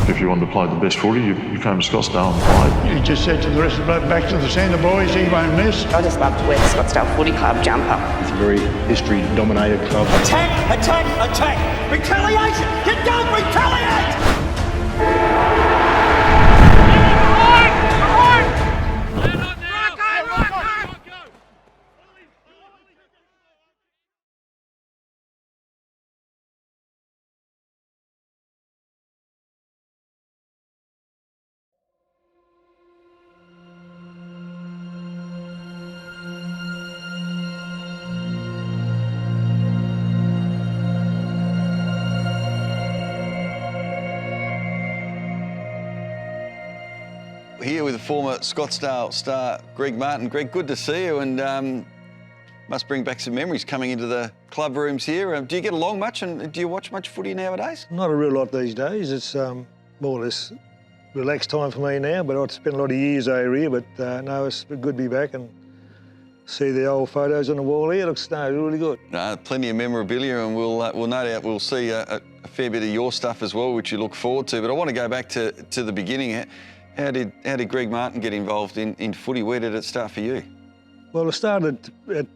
If you wanted to play the best footy, you came to Scottsdale and played. He just said to the rest of the bloke, back to the centre, boys, he won't miss. I just love to wear the Scottsdale Footy Club jumper. It's a very history-dominated club. Attack! Attack! Attack! Retaliation! Get down! Retaliate! Here with the former Scottsdale star, Greg Martin. Greg, good to see you, and must bring back some memories coming into the club rooms here. Do you get along much, and do you watch much footy nowadays? Not a real lot these days. It's more or less relaxed time for me now, but I've spent a lot of years over here, but no, it's good to be back and see the old photos on the wall here. It looks really good. Plenty of memorabilia, and we'll no doubt we'll see a fair bit of your stuff as well, which you look forward to. But I want to go back to the beginning. How did Greg Martin get involved in footy? Where did it start for you? Well, I started at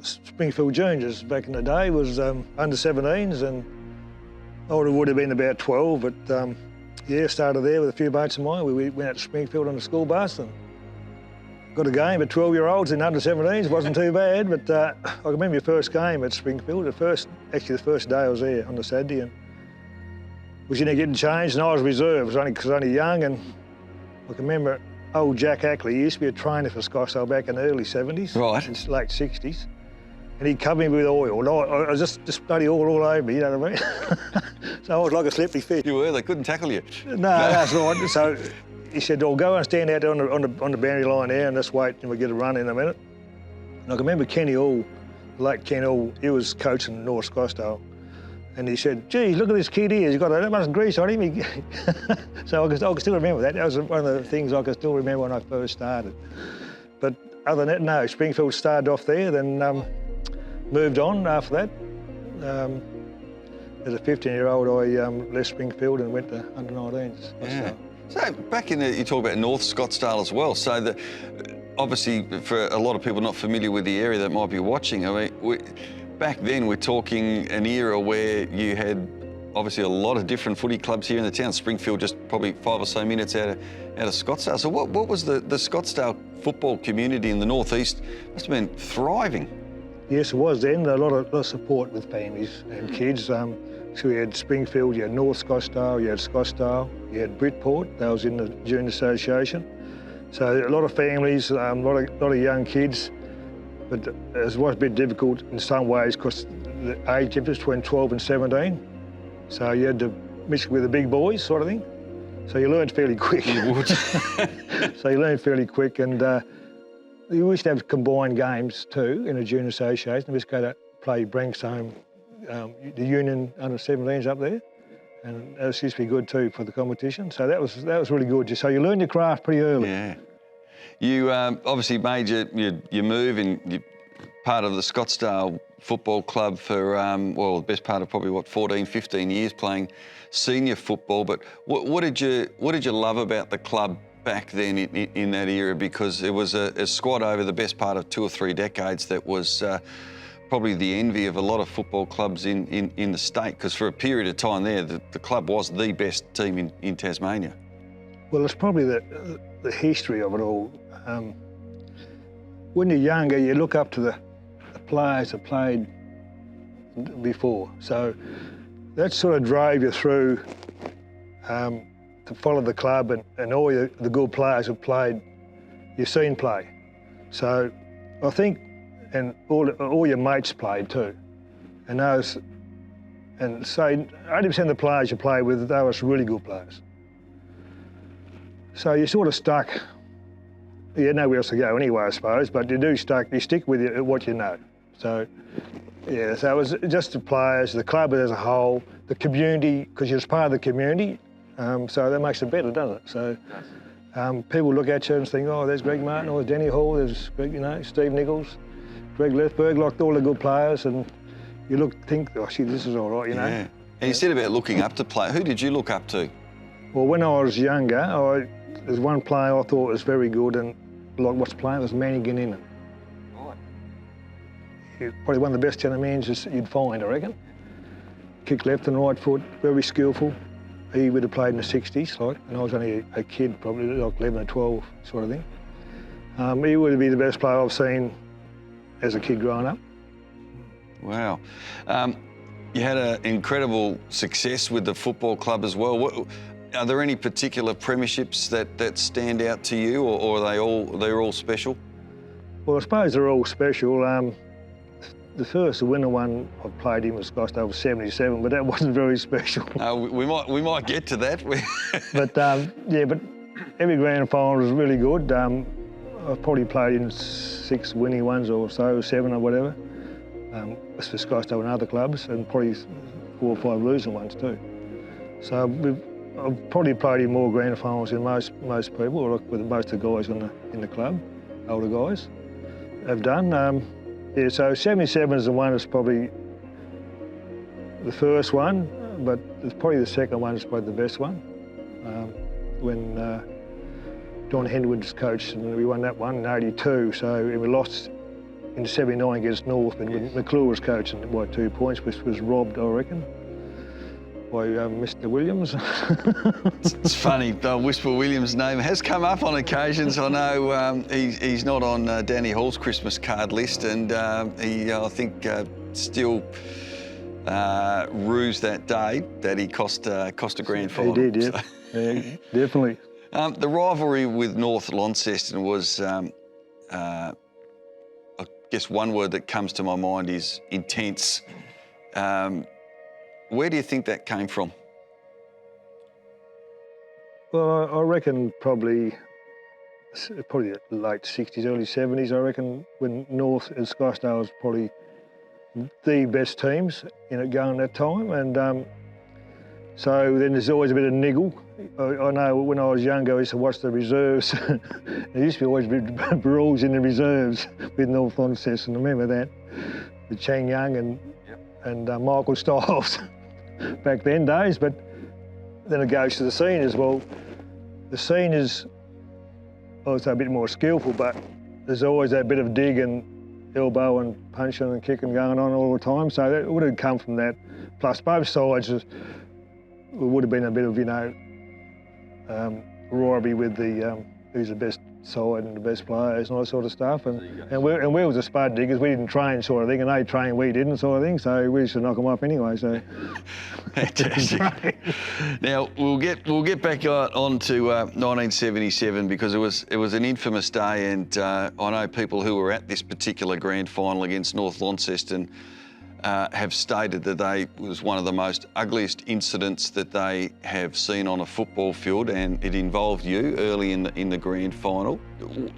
Springfield Juniors back in the day. It was under 17s, and I would have been about 12, but yeah, started there with a few mates of mine. We went out to Springfield on the school bus and got a game at 12-year-olds in under 17s. Wasn't too bad, but I remember your first game at Springfield. The first day I was there on the Saturday, and was in there getting changed, and I was reserved. I was only young, and I can remember old Jack Ackley. He used to be a trainer for Scottsdale back in the early 70s, right, and late 60s, and he'd cover me with oil. And I was just bloody all over me, you know what I mean? So I was like a slippery fish. You were. They couldn't tackle you. No, that's right. So he said, "Oh, go and stand out there on the boundary line there, and just wait, and we'll get a run in a minute." And I can remember Kenny Hall, late Ken Hall. He was coaching North Scottsdale. And he said, "Gee, look at this kid here. He's got that much grease on him." So I can still remember that. That was one of the things I can still remember when I first started. But other than that, no. Springfield started off there, then moved on after that. As a 15-year-old, I left Springfield and went to under 19s. Yeah. So back in you talk about North Scottsdale as well. So obviously, for a lot of people not familiar with the area that might be watching, I mean, back then, we're talking an era where you had obviously a lot of different footy clubs here in the town. Springfield just probably 5 or so minutes out of Scottsdale. So what was the Scottsdale football community in the northeast? Must have been thriving. Yes, it was then. A lot of support with families and kids. So you had Springfield, you had North Scottsdale, you had Scottsdale, you had Bridport. That was in the Junior Association. So a lot of families, a lot of young kids. But it was a bit difficult in some ways because the age difference between 12 and 17. So you had to mix with the big boys, sort of thing. So you learned fairly quick. You would. So you learned fairly quick, and we used to have combined games too in a junior association. We used to go to play Branksome, the Union under 17s up there, and that used to be good too for the competition. So that was really good. So you learn your craft pretty early. Yeah. You obviously made your move, and you're part of the Scottsdale Football Club for, well, the best part of probably, 14, 15 years playing senior football. But what did you love about the club back then in that era? Because it was a squad over the best part of 2 or 3 decades that was probably the envy of a lot of football clubs in the state, because for a period of time there, the club was the best team in Tasmania. Well, it's probably the history of it all. When you're younger, you look up to the players that played before. So that sort of drove you through to follow the club and all the good players who played, you've seen play. So I think, and all your mates played too. And so 80% of the players you play with, they were really good players. So you sort of stuck. You had nowhere else to go anyway, I suppose, but you stick with what you know. So, yeah, so it was just the players, the club as a whole, the community, because you're part of the community, so that makes it better, doesn't it? So people look at you and think, oh, there's Greg Martin, or there's Denny Hall, there's Steve Nichols, Greg Lethberg, like all the good players, and you think, oh, shit, this is all right, you know? Yeah. And you said about looking up to play. Who did you look up to? Well, when I was younger, there's one player I thought was very good and like what's playing was Manny Ganina. Right. Probably one of the best centre mans you'd find, I reckon. Kick left and right foot, very skillful. He would have played in the 60s, like, and I was only a kid, probably like 11 or 12 sort of thing. He would be the best player I've seen as a kid growing up. Wow. You had an incredible success with the football club as well. Are there any particular premierships that stand out to you, or are they're all special? Well, I suppose they're all special. The first winner one I played in was Scottsdale was 77, but that wasn't very special. We might get to that. But yeah, but every grand final was really good. I've probably played in 6 winning ones or so, 7 or whatever. That's for Scottsdale and other clubs, and probably 4 or 5 losing ones too. So I've probably played in more grand finals than most people, or with most of the guys in the club, older guys, have done. Yeah, so 77 is the one that's probably the first one, but it's probably the second one is probably the best one. When Don Henwood's coached, and we won that one in '82, so we lost in '79 against North, and McClure was coaching by 2 points, which was robbed, I reckon, by Mr. Williams. It's funny, Whisper Williams' name has come up on occasions. I know he's not on Danny Hall's Christmas card list, and he, I think, still rues that day that he cost a grand final. He did, yeah. So. Yeah, definitely. The rivalry with North Launceston was, I guess one word that comes to my mind is intense. Where do you think that came from? Well, I reckon probably the late 60s, early 70s, I reckon, when North and Scottsdale was probably the best teams going that time. And so then there's always a bit of niggle. I know when I was younger, I used to watch the reserves. There used to be always brawls in the reserves with North Launceston. I remember that, with Chang Young and Michael Stiles back then days. But then it goes to the seniors. Well, the seniors also a bit more skillful, but there's always that bit of dig and elbow and punching and kicking going on all the time. So that would have come from that. Plus both sides, it would have been a bit of, rivalry with the who's the best side and the best players and all that sort of stuff. And we was the spud diggers. We didn't train, sort of thing, and they trained, we didn't, sort of thing. So we used to knock them off anyway. So fantastic. Now we'll get back on to 1977, because it was an infamous day, and I know people who were at this particular grand final against North Launceston have stated that they was one of the most ugliest incidents that they have seen on a football field, and it involved you early in the grand final.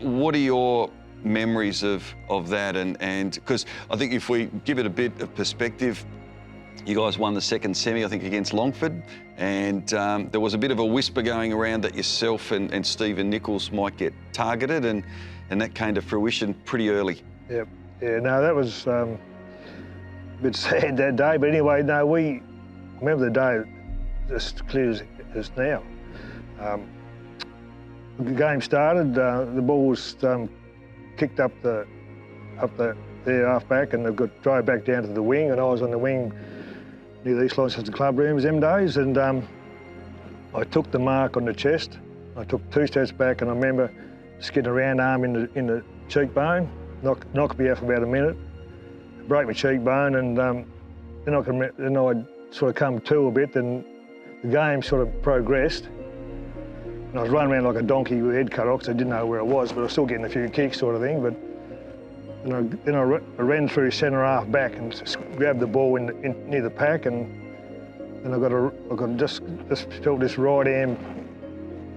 What are your memories of that? And because I think if we give it a bit of perspective, you guys won the second semi, I think, against Longford, and there was a bit of a whisper going around that yourself and Stephen Nichols might get targeted, and that came to fruition pretty early. Yep. Yeah, no, that was a bit sad that day, but anyway, no, we remember the day as clear as now. The game started, the ball was kicked up their half back, and they've drove back down to the wing, and I was on the wing near the East Launceston club rooms them days, and I took the mark on the chest. I took 2 steps back, and I remember just getting a round arm in the cheekbone, knocked me out for about a minute, broke my cheekbone, and then I'd sort of come to a bit, then the game sort of progressed. And I was running around like a donkey with head cut off, so I didn't know where I was, but I was still getting a few kicks sort of thing. But then I ran through centre half back and grabbed the ball near the pack, and then I just felt this right arm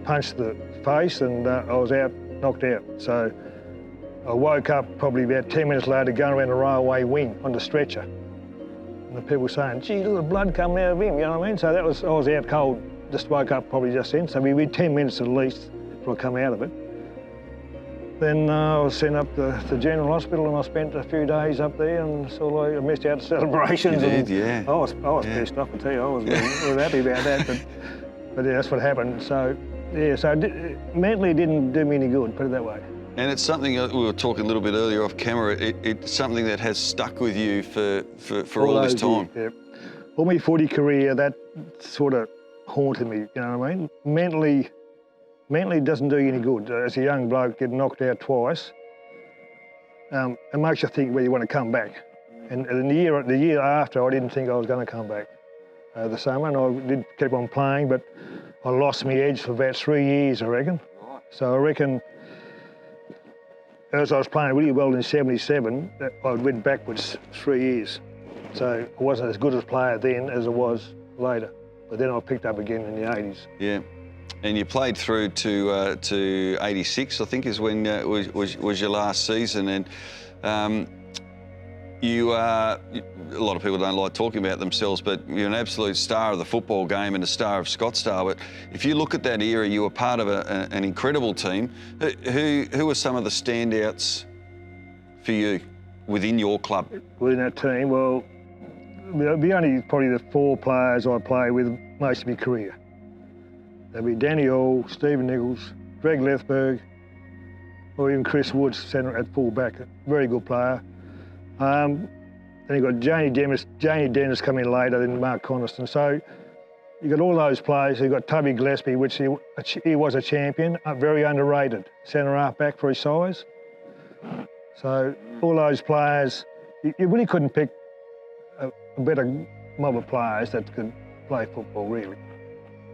punch the face, and I was knocked out. So I woke up probably about 10 minutes later going around the railway wing on the stretcher. And the people were saying, gee, look at the blood coming out of him, you know what I mean? So I was out cold, just woke up probably just then. So we had 10 minutes at least before I come out of it. Then I was sent up to General Hospital, and I spent a few days up there, and sort of I missed out the celebrations. You did, yeah. I was pissed off, I tell you. I was really happy about that. But But yeah, that's what happened. So, yeah, so mentally it didn't do me any good, put it that way. And it's something that we were talking a little bit earlier off camera. It's something that has stuck with you for all this time. Years, yeah. All my footy career, that sort of haunted me, you know what I mean? Mentally it doesn't do you any good. As a young bloke, getting knocked out twice, it makes you think whether you want to come back. And the year after, I didn't think I was going to come back. The summer, and I did keep on playing, but I lost my edge for about 3 years, I reckon. Right. So I reckon, as I was playing really well in '77, I went backwards 3 years. So I wasn't as good a player then as I was later. But then I picked up again in the '80s. Yeah, and you played through to '86, I think, is when was your last season, and a lot of people don't like talking about themselves, but you're an absolute star of the football game and a star of Scottsdale. But if you look at that era, you were part of an incredible team. Who were some of the standouts for you within your club? Within that team, well, there'll be only probably the 4 players I played with most of my career. There'll be Danny Hall, Stephen Nichols, Greg Lethberg, or even Chris Woods, centre at full back, a very good player. Then you've got Janie Dennis coming in later, then Mark Coniston. So you've got all those players. You've got Tubby Gillespie, which he was a champion, very underrated, centre half back for his size. So all those players, you really couldn't pick a better mob of players that could play football, really.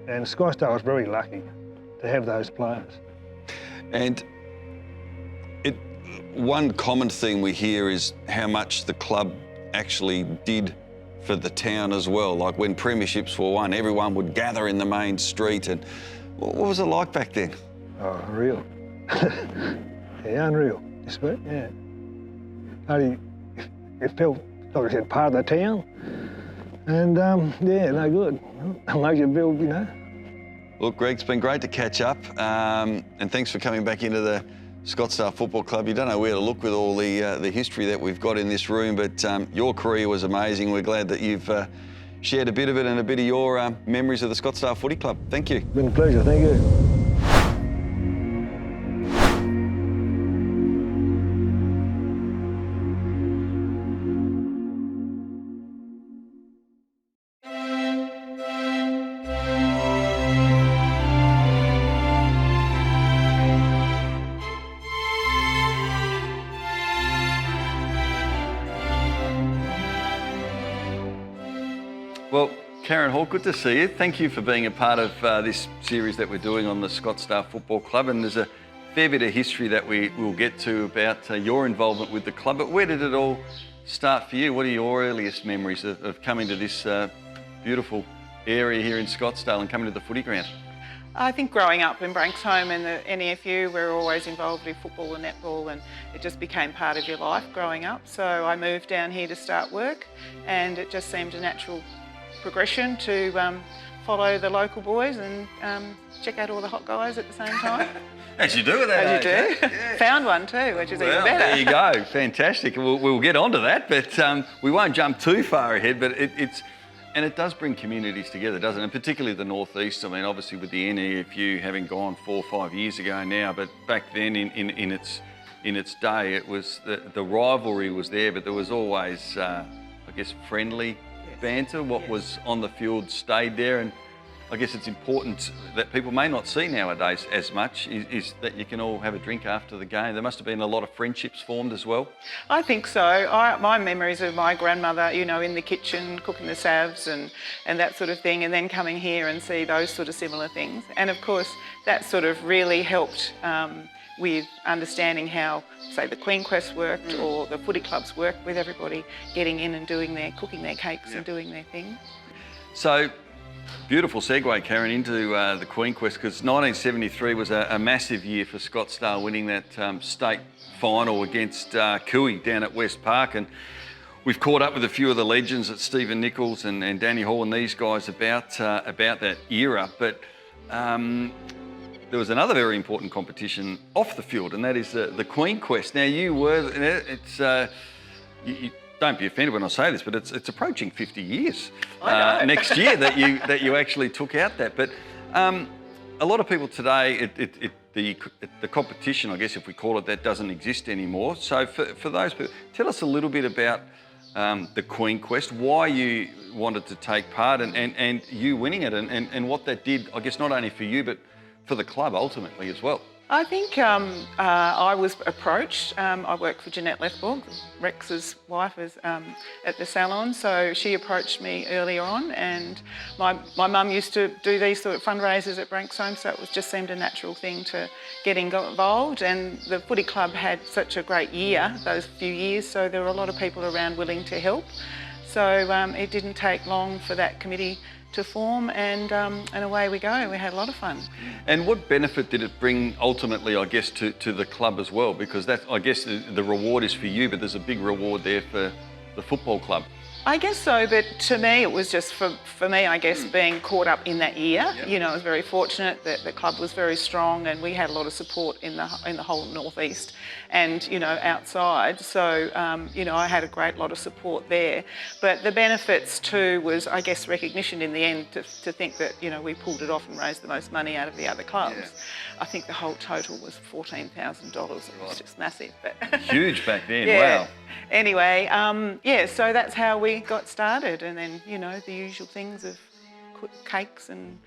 And Scottsdale was very lucky to have those players. And one common theme we hear is how much the club actually did for the town as well. Like when premierships were won, everyone would gather in the main street. And what was it like back then? Oh, unreal. Yeah, unreal. Yeah. Only it felt like I said, part of the town. And yeah, no good. It makes you feel, you know. Look, Greg, it's been great to catch up, and thanks for coming back into the Scottsdale Football Club. You don't know where to look with all the history that we've got in this room, but your career was amazing. We're glad that you've shared a bit of it and a bit of your memories of the Scottsdale Footy Club. Thank you. Been a pleasure, thank you. Well, Karen Hall, good to see you. Thank you for being a part of this series that we're doing on the Scottsdale Football Club. And there's a fair bit of history that we will get to about your involvement with the club. But where did it all start for you? What are your earliest memories of coming to this beautiful area here in Scottsdale and coming to the footy ground? I think growing up in Branksholme and the NEFU, we were always involved in football and netball, and it just became part of your life growing up. So I moved down here to start work, and it just seemed a natural progression to follow the local boys and check out all the hot guys at the same time. As you do with that. As you do. Yeah. Found one too, which is even better. There you go, fantastic. We'll get on to that, but we won't jump too far ahead, but it does bring communities together, doesn't it? And particularly the northeast. I mean, obviously with the NEFU having gone 4 or 5 years ago now, but back then in its day, it was the rivalry was there, but there was always, I guess, friendly banter. What was on the field stayed there, and I guess it's important that people may not see nowadays as much is that you can all have a drink after the game. There must have been a lot of friendships formed as well. I think so. My memories of my grandmother, you know, in the kitchen cooking the salves and that sort of thing, and then coming here and see those sort of similar things. And of course, that sort of really helped with understanding how, say, the Queen Quest worked or the footy clubs worked, with everybody getting in and cooking their cakes and doing their thing. So, beautiful segue, Karen, into the Queen Quest, because 1973 was a massive year for Scottsdale, winning that state final against Cooey down at West Park. And we've caught up with a few of the legends, at Stephen Nichols and Danny Hall and these guys about that era. But there was another very important competition off the field, and that is the Queen Quest. Now, you were, you don't be offended when I say this, but it's approaching 50 years next year that you actually took out that. But A lot of people today, the competition, I guess if we call it that, doesn't exist anymore. So for those people, tell us a little bit about the Queen Quest, why you wanted to take part and you winning it and what that did, I guess, not only for you, but for the club ultimately as well. I think I was approached. I work for Jeanette Lethborg, Rex's wife, is at the salon, so she approached me earlier on, and my mum used to do these sort of fundraisers at Branksome, so it just seemed a natural thing to get involved. And the footy club had such a great year, those few years, so there were a lot of people around willing to help. So it didn't take long for that committee to form, and away we go. We had a lot of fun. And what benefit did it bring ultimately, I guess, to the club as well? Because that, I guess, the reward is for you, but there's a big reward there for the football club. I guess so, but to me it was just for me, I guess, being caught up in that year. Yep. You know, I was very fortunate that the club was very strong, and we had a lot of support in the whole northeast and, you know, outside. So you know, I had a great lot of support there. But the benefits too was, I guess, recognition in the end to think that, you know, we pulled it off and raised the most money out of the other clubs. Yeah. I think the whole total was $14,000. It was just massive. But Huge back then. yeah. Wow. Anyway, yeah, so that's how we got started, and then, you know, the usual things of cakes and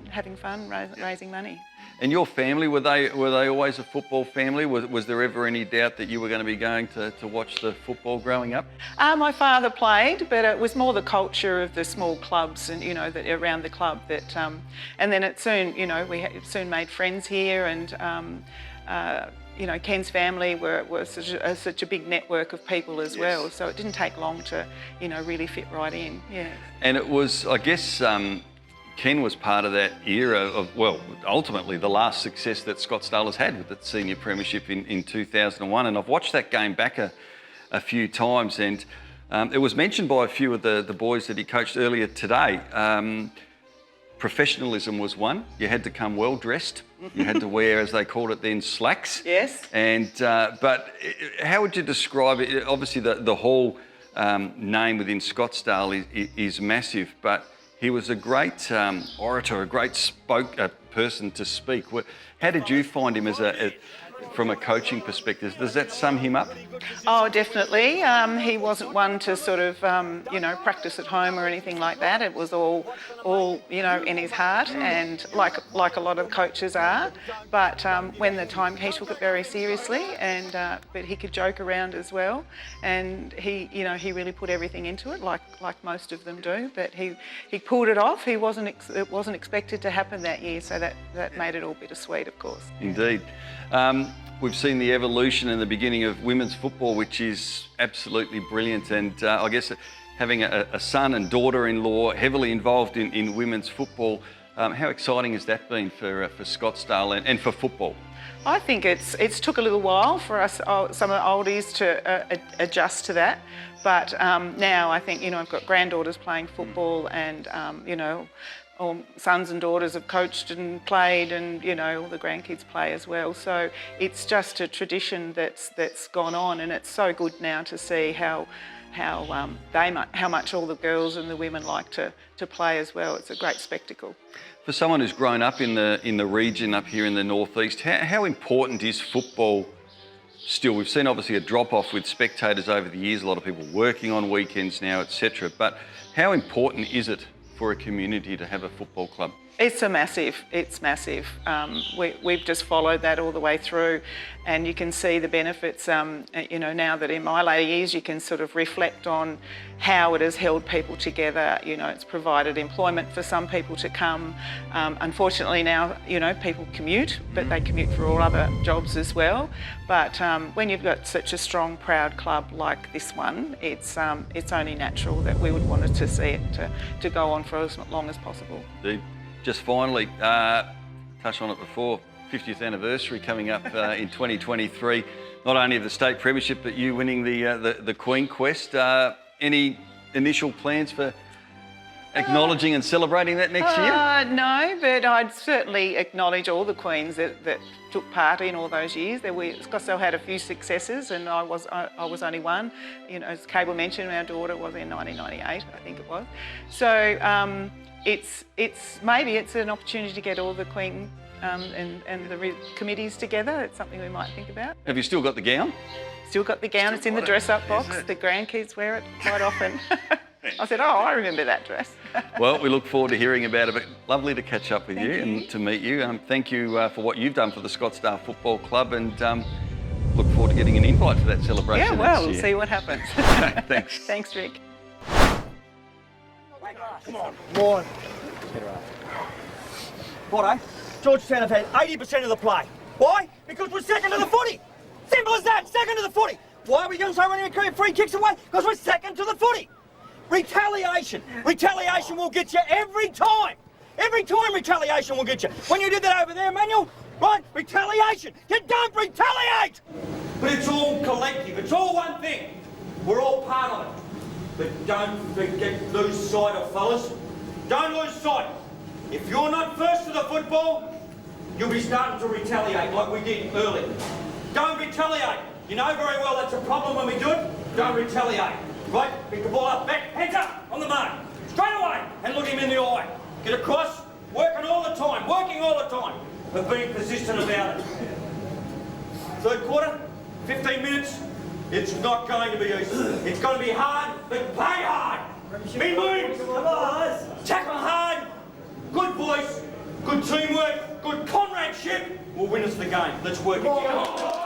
having fun, raising money. And your family, were they always a football family? Was there ever any doubt that you were going to be going to watch the football growing up? My father played, but it was more the culture of the small clubs and, you know, that around the club that, and then it soon, you know, we soon made friends here, and you know, Ken's family were such a big network of people as well, so it didn't take long to, you know, really fit right in. Yeah. And it was, I guess, Ken was part of that era of, well, ultimately the last success that Scottsdale has had with the senior premiership in 2001, and I've watched that game back a few times, and it was mentioned by a few of the boys that he coached earlier today. Professionalism was one. You had to come well dressed. You had to wear, as they called it then, slacks. Yes. And but how would you describe it? Obviously, the whole name within Scottsdale is massive, but he was a great orator, a great person to speak. How did you find him from a coaching perspective? Does that sum him up? Oh, definitely. He wasn't one to sort of, you know, practice at home or anything like that. It was all, you know, in his heart, and like a lot of coaches are. But when the time, he took it very seriously, and but he could joke around as well. And he, you know, he really put everything into it, like most of them do. But he pulled it off. It wasn't expected to happen that year, so that made it all bittersweet, of course. Indeed. We've seen the evolution and the beginning of women's football, which is absolutely brilliant. And I guess having a son and daughter-in-law heavily involved in women's football, how exciting has that been for Scottsdale and for football? I think it's took a little while for us, some of the oldies, to adjust to that. But now I think, you know, I've got granddaughters playing football, and, you know, all sons and daughters have coached and played, and, you know, all the grandkids play as well. So it's just a tradition that's gone on, and it's so good now to see how much all the girls and the women like to play as well. It's a great spectacle. For someone who's grown up in the region up here in the northeast, how important is football still? We've seen obviously a drop-off with spectators over the years, a lot of people working on weekends now, etc. But how important is it for a community to have a football club? It's massive. We've just followed that all the way through, and you can see the benefits. You know, now that in my later years, you can sort of reflect on how it has held people together. You know, it's provided employment for some people to come. Unfortunately now, you know, people commute, but they commute for all other jobs as well. But when you've got such a strong, proud club like this one, it's only natural that we would want to see it to go on for as long as possible. Indeed. Just finally, touched on it before, 50th anniversary coming up in 2023. Not only of the state premiership, but you winning the Queen Quest. Any initial plans for acknowledging and celebrating that next year? No, but I'd certainly acknowledge all the queens that took part in all those years. Scottsdale had a few successes, and I was only one. You know, as Cable mentioned, our daughter was in 1998, I think it was. So it's maybe it's an opportunity to get all the Queen and the committees together. It's something we might think about. Have you still got the gown? Still got the gown. It's in the dress-up box. The grandkids wear it quite often. I said, oh, I remember that dress. Well, we look forward to hearing about it. But lovely to catch up with you and to meet you. Thank you for what you've done for the Scottsdale Football Club, and look forward to getting an invite to that celebration. Yeah, well, next we'll see what happens. Thanks. Thanks, Rick. Come on. Morning. Righto. Georgetown have had 80% of the play. Why? Because we're second to the footy. Simple as that, second to the footy. Why are we going to start running free kicks away? Because we're second to the footy. Retaliation. Retaliation will get you every time. Every time retaliation will get you. When you did that over there, Manuel, right? Retaliation. You don't retaliate. But it's all collective. It's all one thing. We're all part of it. But don't lose sight of, fellas. Don't lose sight. If you're not first to the football, you'll be starting to retaliate like we did earlier. Don't retaliate. You know very well that's a problem when we do it. Don't retaliate. Right? Pick the ball up, back, hands up, on the mark. Straight away, and look him in the eye. Get across, working all the time, but being persistent about it. Third quarter, 15 minutes. It's not going to be easy. It's going to be hard, but play hard. Be moved. Come on. Tackle hard. Good voice, good teamwork, good comradeship will win us the game. Let's work it together.